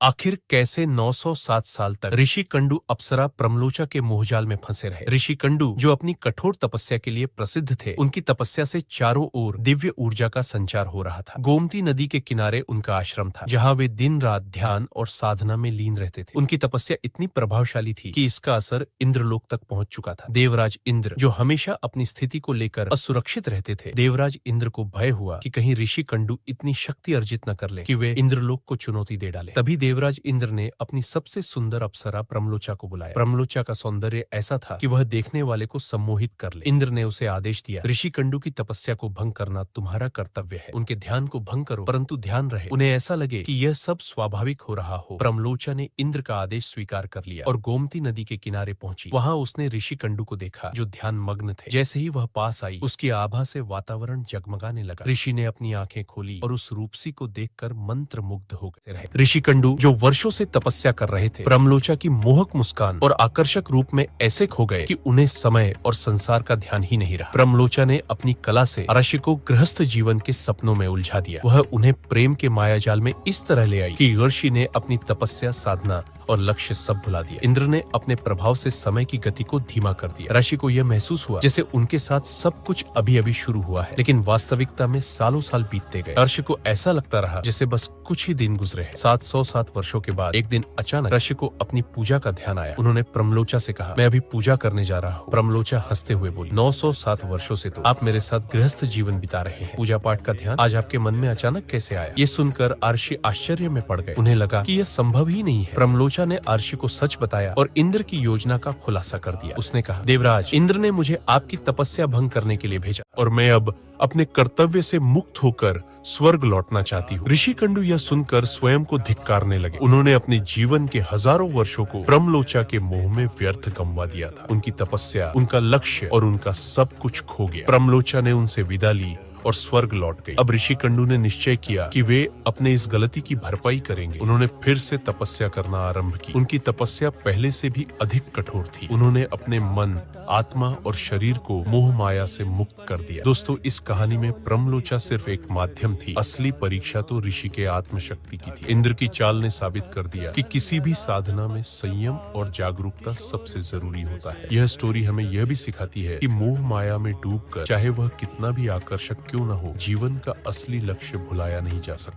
आखिर कैसे 907 साल तक ऋषि कंडू अप्सरा प्रमलोचा के मोहजाल में फंसे रहे। ऋषि कंडू जो अपनी कठोर तपस्या के लिए प्रसिद्ध थे, उनकी तपस्या से चारों ओर दिव्य ऊर्जा का संचार हो रहा था। गोमती नदी के किनारे उनका आश्रम था, जहाँ वे दिन रात ध्यान और साधना में लीन रहते थे। उनकी तपस्या इतनी प्रभावशाली थी कि इसका असर इंद्रलोक तक पहुंच चुका था। देवराज इंद्र जो हमेशा अपनी स्थिति को लेकर असुरक्षित रहते थे, देवराज इंद्र को भय हुआ कि कहीं ऋषि कंडू इतनी शक्ति अर्जित न कर ले कि वे इंद्रलोक को चुनौती दे डाले। तभी देवराज इंद्र ने अपनी सबसे सुंदर अप्सरा प्रमलोचा को बुलाया। प्रमलोचा का सौंदर्य ऐसा था कि वह देखने वाले को सम्मोहित कर ले। इंद्र ने उसे आदेश दिया, ऋषि कंडू की तपस्या को भंग करना तुम्हारा कर्तव्य है। उनके ध्यान को भंग करो, परंतु ध्यान रहे उन्हें ऐसा लगे कि यह सब स्वाभाविक हो रहा हो। प्रमलोचा ने इंद्र का आदेश स्वीकार कर लिया और गोमती नदी के किनारे पहुंची। वहां उसने ऋषि कंडू को देखा जो ध्यान मग्न थे। जैसे ही वह पास आई, उसकी आभा से वातावरण जगमगाने लगा। ऋषि ने अपनी आंखें खोली और उस रूपसी को देखकर मंत्र मुग्ध हो गए रहे। ऋषि कंडू जो वर्षों से तपस्या कर रहे थे, प्रमलोचा की मोहक मुस्कान और आकर्षक रूप में ऐसे खो गए कि उन्हें समय और संसार का ध्यान ही नहीं रहा। प्रमलोचा ने अपनी कला से अरशी को गृहस्थ जीवन के सपनों में उलझा दिया। वह उन्हें प्रेम के मायाजाल में इस तरह ले आई कि ऋषि ने अपनी तपस्या, साधना और लक्ष्य सब भुला दिया। इंद्र ने अपने प्रभाव से समय की गति को धीमा कर दिया। ऋषि को यह महसूस हुआ जैसे उनके साथ सब कुछ अभी अभी शुरू हुआ है, लेकिन वास्तविकता में सालों साल बीतते गए। ऋषि को ऐसा लगता रहा जैसे बस कुछ ही दिन गुजरे हैं। 707 वर्षों के बाद एक दिन अचानक ऋषि को अपनी पूजा का ध्यान आया। उन्होंने प्रमलोचा से कहा, मैं अभी पूजा करने जा रहा हूँ। प्रमलोचा हंसते हुए बोली, 907 वर्षों से तो आप मेरे साथ गृहस्थ जीवन बिता रहे हैं। पूजा पाठ का ध्यान आज आपके मन में अचानक कैसे आया? ये सुनकर ऋषि आश्चर्य में पड़ गए। उन्हें लगा कि यह संभव ही नहीं है। प्रमलोचा ने ऋषि को सच बताया और इंद्र की योजना का खुलासा कर दिया। उसने कहा, देवराज, इंद्र ने मुझे आपकी तपस्या भंग करने के लिए भेजा और मैं अब अपने कर्तव्य से मुक्त होकर स्वर्ग लौटना चाहती हूँ। ऋषि कंडू यह सुनकर स्वयं को धिक्कारने लगे। उन्होंने अपने जीवन के हजारों वर्षों को प्रमलोचा के मोह में व्यर्थ गंवा दिया था। उनकी तपस्या, उनका लक्ष्य और उनका सब कुछ खो गया। प्रमलोचा ने उनसे विदा ली और स्वर्ग लौट गए। अब ऋषि कंडू ने निश्चय किया कि वे अपने इस गलती की भरपाई करेंगे। उन्होंने फिर से तपस्या करना आरंभ की। उनकी तपस्या पहले से भी अधिक कठोर थी। उन्होंने अपने मन, आत्मा और शरीर को मोह माया से मुक्त कर दिया। दोस्तों, इस कहानी में प्रमलोचा सिर्फ एक माध्यम थी। असली परीक्षा तो ऋषि के आत्मशक्ति की थी। इंद्र की चाल ने साबित कर दिया कि किसी भी साधना में संयम और जागरूकता सबसे जरूरी होता है। यह स्टोरी हमें यह भी सिखाती है कि मोह माया में डूबकर चाहे वह कितना भी आकर्षक क्यों न हो, जीवन का असली लक्ष्य भुलाया नहीं जा सकता।